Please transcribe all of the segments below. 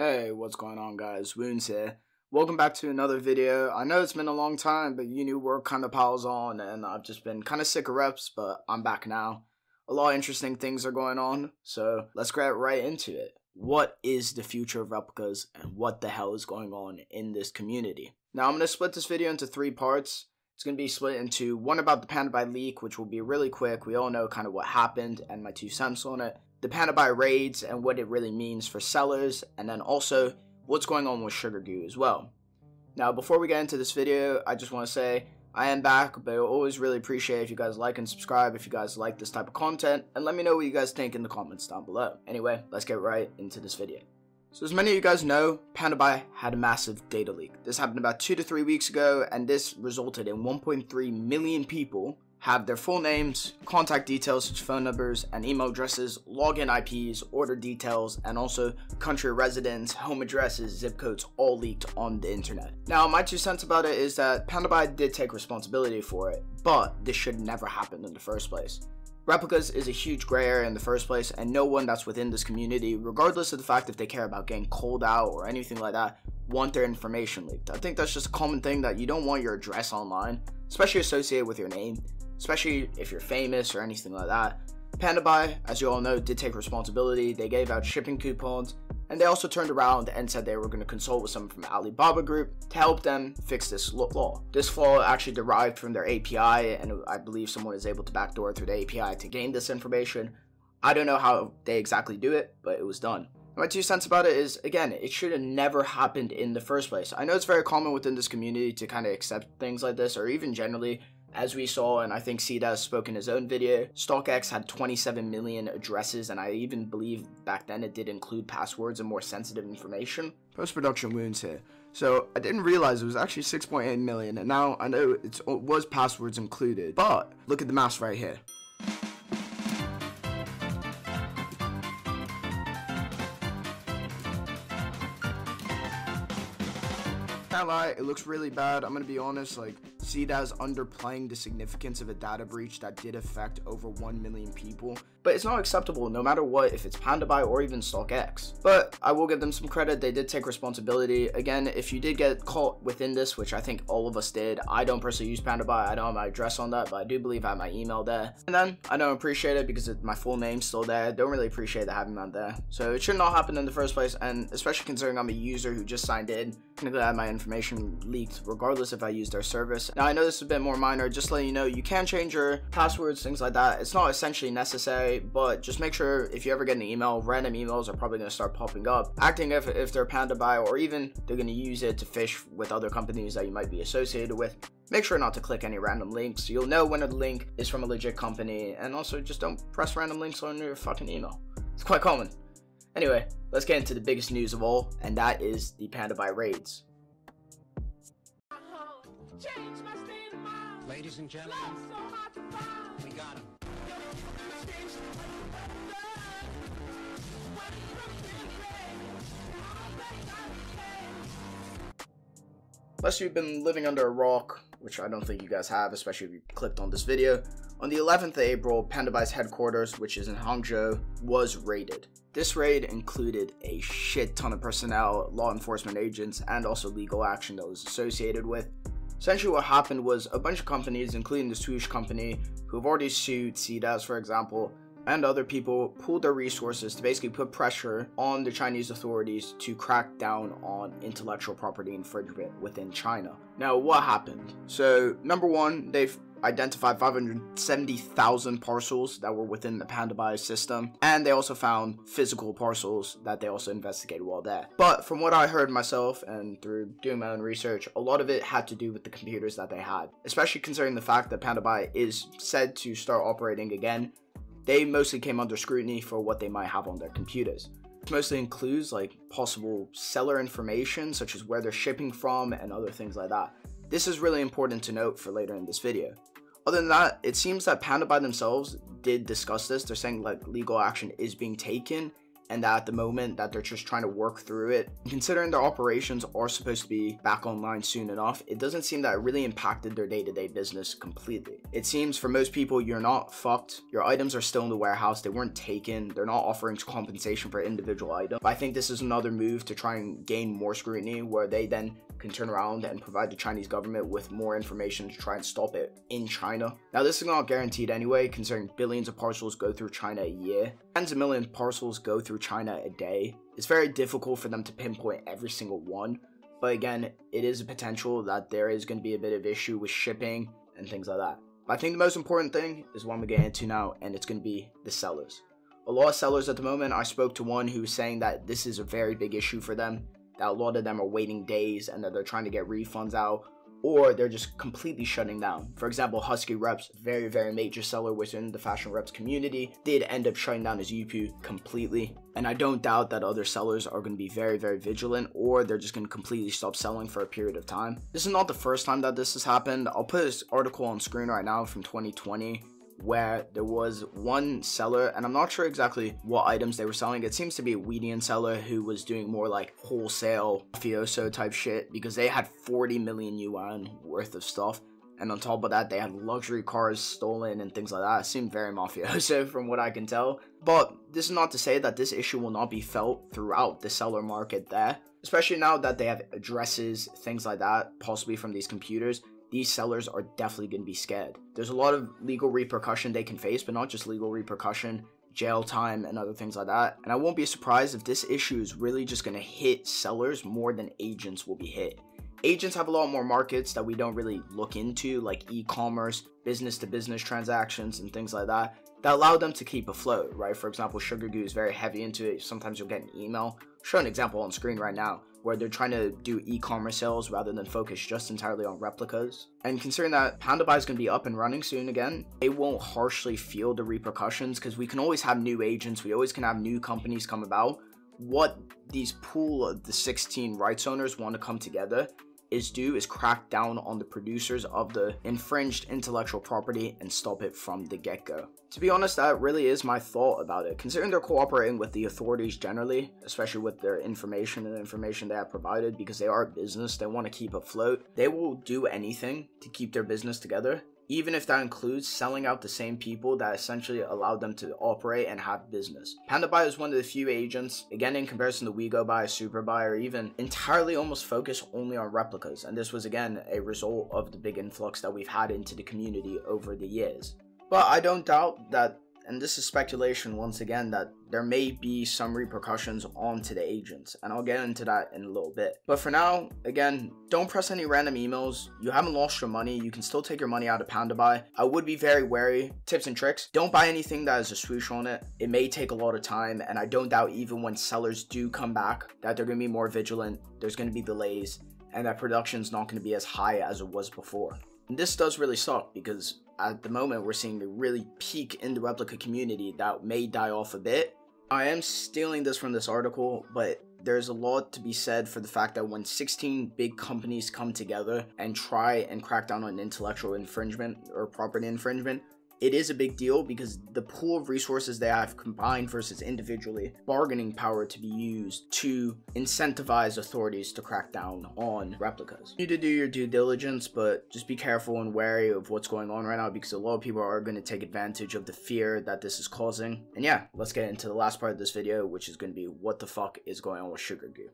Hey, what's going on guys? Woons here. Welcome back to another video. I know it's been a long time, but you knew we're kind of piles on and I've just been kind of sick of reps, but I'm back now. A lot of interesting things are going on, so let's get right into it. What is the future of replicas and what the hell is going on in this community? Now I'm going to split this video into 3 parts. It's going to be split into one about the Pandabuy leak, which will be really quick. We all know kind of what happened and my 2 cents on it. The Pandabuy raids and what it really means for sellers, and then also what's going on with Sugargoo as well. Now before we get into this video, I just want to say I am back, but I always really appreciate if you guys like and subscribe if you guys like this type of content, and let me know what you guys think in the comments down below. Anyway, let's get right into this video. So as many of you guys know, Pandabuy had a massive data leak. This happened about 2 to 3 weeks ago, and this resulted in 1.3 million people have their full names, contact details such as phone numbers and email addresses, login IPs, order details, and also country of residence, home addresses, zip codes all leaked on the internet. Now my 2 cents about it is that Pandabuy did take responsibility for it, but this should never happen in the first place. Replicas is a huge gray area in the first place, and no one that's within this community, regardless of the fact if they care about getting called out or anything like that, want their information leaked. I think that's just a common thing that you don't want your address online, especially associated with your name, especially if you're famous or anything like that. Pandabuy, as you all know, did take responsibility. They gave out shipping coupons, and they also turned around and said they were going to consult with someone from the Alibaba group to help them fix this flaw. This flaw actually derived from their API, and I believe someone is able to backdoor through the API to gain this information. I don't know how they exactly do it, but it was done. My 2 cents about it is, again, it should have never happened in the first place. I know it's very common within this community to kind of accept things like this, or even generally, as we saw, and I think CDAS spoke in his own video, StockX had 27 million addresses, and I even believe back then it did include passwords and more sensitive information. Post-production wounds here. So I didn't realize it was actually 6.8 million, and now I know it was passwords included, but look at the math right here. Can't lie, it looks really bad. I'm gonna be honest, like, CDAS underplaying the significance of a data breach that did affect over 1 million people. But it's not acceptable no matter what, if it's Pandabuy or even StockX. But I will give them some credit, they did take responsibility. Again, if you did get caught within this, which I think all of us did, I don't personally use Pandabuy, I don't have my address on that, but I do believe I have my email there. And then, I don't appreciate it because my full name's still there, I don't really appreciate having that there. So it should not happen in the first place, and especially considering I'm a user who just signed in, I'm gonna have my information leaked regardless if I use their service. Now I know this is a bit more minor, just to let you know, you can change your passwords, things like that. It's not essentially necessary, but just make sure if you ever get an email, random emails are probably going to start popping up, acting if they're Pandabuy, or even they're going to use it to fish with other companies that you might be associated with. Make sure not to click any random links. You'll know when a link is from a legit company, and also just don't press random links on your fucking email. It's quite common. Anyway, let's get into the biggest news of all, and that is the Pandabuy raids. Ladies and gentlemen, we got him. Unless you've been living under a rock, which I don't think you guys have, especially if you clicked on this video, on the 11th of April, Pandabuy's headquarters, which is in Hangzhou, was raided. This raid included a shit ton of personnel, law enforcement agents, and also legal action that was associated with. Essentially what happened was a bunch of companies, including the Swedish company, who have already sued CDAS, for example, and other people, pooled their resources to basically put pressure on the Chinese authorities to crack down on intellectual property infringement within China. Now, what happened? So, number one, they've identified 570,000 parcels that were within the Pandabuy system, and they also found physical parcels that they also investigated while there. But from what I heard myself and through doing my own research, a lot of it had to do with the computers that they had, especially considering the fact that Pandabuy is said to start operating again. They mostly came under scrutiny for what they might have on their computers. This mostly includes like possible seller information, such as where they're shipping from and other things like that. This is really important to note for later in this video. Other than that, it seems that Pandabuy themselves did discuss this. They're saying like legal action is being taken, and that at the moment that they're just trying to work through it. Considering their operations are supposed to be back online soon enough, it doesn't seem that it really impacted their day-to-day business completely. It seems for most people, you're not fucked. Your items are still in the warehouse. They weren't taken. They're not offering compensation for individual items. But I think this is another move to try and gain more scrutiny, where they then can turn around and provide the Chinese government with more information to try and stop it in China. Now, this is not guaranteed anyway, considering billions of parcels go through China a year. Tens of millions of parcels go through China a day. It's very difficult for them to pinpoint every single one. But again, it is a potential that there is going to be a bit of issue with shipping and things like that. But I think the most important thing is what I'm going to get into now, and it's going to be the sellers. A lot of sellers at the moment, I spoke to one who was saying that this is a very big issue for them, that a lot of them are waiting days and that they're trying to get refunds out, or they're just completely shutting down. For example, Husky Reps, very major seller within the fashion reps community, did end up shutting down his UPU completely. And I don't doubt that other sellers are going to be very vigilant, or they're just going to completely stop selling for a period of time. This is not the first time that this has happened. I'll put this article on screen right now from 2020. Where there was one seller, and I'm not sure exactly what items they were selling. It seems to be a Weedian seller who was doing more like wholesale mafioso type shit, because they had 40 million yuan worth of stuff, and on top of that they had luxury cars stolen and things like that. It seemed very mafioso from what I can tell. But this is not to say that this issue will not be felt throughout the seller market there, especially now that they have addresses, things like that, possibly from these computers. These sellers are definitely going to be scared. There's a lot of legal repercussion they can face, but not just legal repercussion, jail time and other things like that. And I won't be surprised if this issue is really just going to hit sellers more than agents will be hit. Agents have a lot more markets that we don't really look into, like e-commerce, business-to-business transactions and things like that allow them to keep afloat, right? For example, Sugargoo is very heavy into it. Sometimes you'll get an email. I'll show an example on screen right now, where they're trying to do e-commerce sales rather than focus just entirely on replicas. And considering that Pandabuy is going to be up and running soon again, they won't harshly feel the repercussions, because we can always have new agents, we always can have new companies come about. What these pool of the 16 rights owners want to come together is crack down on the producers of the infringed intellectual property and stop it from the get-go. To be honest, that really is my thought about it. Considering they're cooperating with the authorities generally, especially with their information and the information they have provided, because they are a business, they want to keep afloat, they will do anything to keep their business together, even if that includes selling out the same people that essentially allowed them to operate and have business. Pandabuy is one of the few agents, again in comparison to WeGoBuy, Superbuy, or even entirely almost focused only on replicas, and this was again a result of the big influx that we've had into the community over the years. But I don't doubt that, and this is speculation once again, that there may be some repercussions onto the agents, and I'll get into that in a little bit. But for now, again, don't press any random emails. You haven't lost your money. You can still take your money out of Pandabuy. I would be very wary. Tips and tricks: don't buy anything that has a swoosh on it. It may take a lot of time, and I don't doubt even when sellers do come back that they're going to be more vigilant, there's going to be delays, and that production's not going to be as high as it was before. And this does really suck, because at the moment we're seeing a really peak in the replica community that may die off a bit. I am stealing this from this article, but there's a lot to be said for the fact that when 16 big companies come together and try and crack down on intellectual infringement or property infringement, it is a big deal, because the pool of resources they have combined versus individually, bargaining power to be used to incentivize authorities to crack down on replicas. You need to do your due diligence, but just be careful and wary of what's going on right now, because a lot of people are going to take advantage of the fear that this is causing. And yeah, let's get into the last part of this video, which is going to be what the fuck is going on with Sugargoo.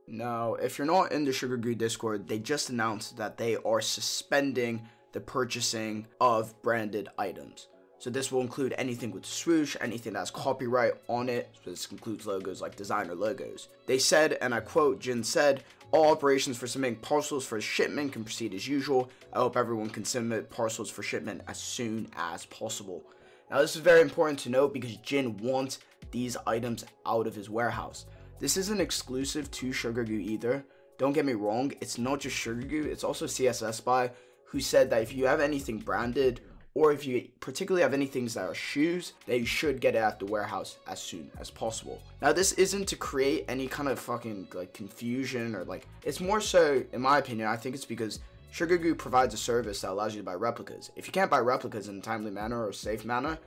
Now, if you're not in the Sugargoo Discord, they just announced that they are suspending the purchasing of branded items. So this will include anything with swoosh, anything that has copyright on it. So this includes logos like designer logos. They said, and I quote, Jin said, "All operations for submitting parcels for shipment can proceed as usual. I hope everyone can submit parcels for shipment as soon as possible." Now this is very important to note, because Jin wants these items out of his warehouse. This isn't exclusive to Sugargoo either. Don't get me wrong, it's not just Sugargoo, it's also CSS Buy, who said that if you have anything branded, or if you particularly have any things that are shoes, that you should get it at the warehouse as soon as possible. Now this isn't to create any kind of fucking like confusion, or like, it's more so, in my opinion, I think it's because Sugargoo provides a service that allows you to buy replicas. If you can't buy replicas in a timely manner or a safe manner,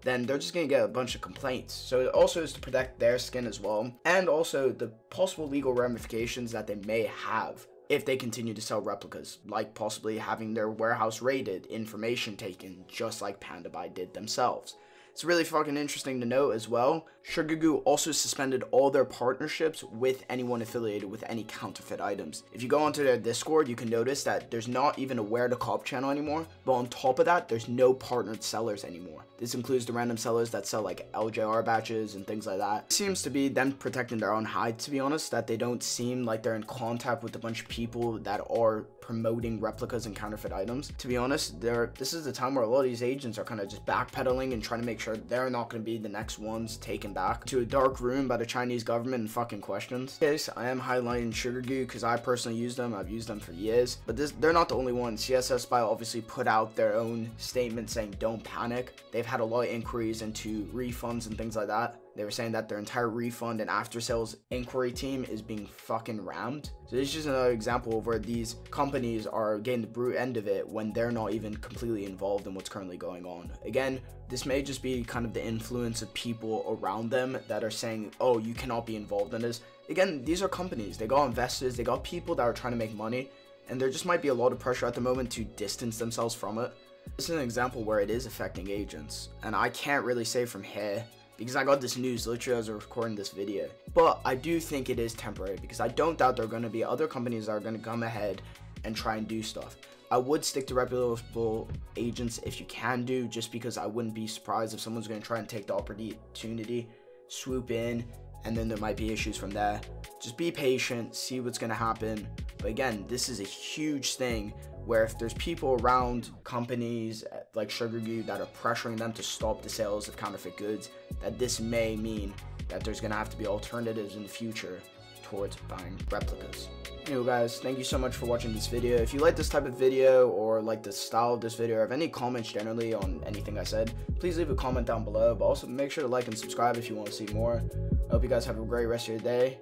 then they're just going to get a bunch of complaints. So it also is to protect their skin as well, and also the possible legal ramifications that they may have if they continue to sell replicas, like possibly having their warehouse raided, information taken, just like Pandabuy did themselves. It's really fucking interesting to note as well. Sugargoo also suspended all their partnerships with anyone affiliated with any counterfeit items. If you go onto their Discord, you can notice that there's not even a Where to Cop channel anymore, but on top of that, there's no partnered sellers anymore. This includes the random sellers that sell like LJR batches and things like that. It seems to be them protecting their own hide, to be honest, that they don't seem like they're in contact with a bunch of people that are promoting replicas and counterfeit items. To be honest, this is the time where a lot of these agents are kind of just backpedaling and trying to make sure they're not going to be the next ones taken back to a dark room by the Chinese government and fucking questions. Yes, I am highlighting Sugargoo because I personally use them. I've used them for years, but they're not the only ones. CSS Spy obviously put out their own statement saying don't panic. They've had a lot of inquiries into refunds and things like that. They were saying that their entire refund and after sales inquiry team is being fucking rammed. So this is just another example of where these companies are getting the brute end of it when they're not even completely involved in what's currently going on. Again, this may just be kind of the influence of people around them that are saying, oh, you cannot be involved in this. Again, these are companies. They got investors, they got people that are trying to make money, and there just might be a lot of pressure at the moment to distance themselves from it. This is an example where it is affecting agents, and I can't really say from here because I got this news literally as I was recording this video. But I do think it is temporary because I don't doubt there are going to be other companies that are going to come ahead and try and do stuff. I would stick to reputable agents if you can do, just because I wouldn't be surprised if someone's going to try and take the opportunity, swoop in, and then there might be issues from there. Just be patient, see what's going to happen. But again, this is a huge thing where if there's people around companies like Sugargoo that are pressuring them to stop the sales of counterfeit goods, that this may mean that there's going to have to be alternatives in the future towards buying replicas. Anyway guys, thank you so much for watching this video. If you like this type of video or like the style of this video or have any comments generally on anything I said, please leave a comment down below, but also make sure to like and subscribe if you want to see more. I hope you guys have a great rest of your day,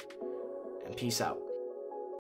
and peace out.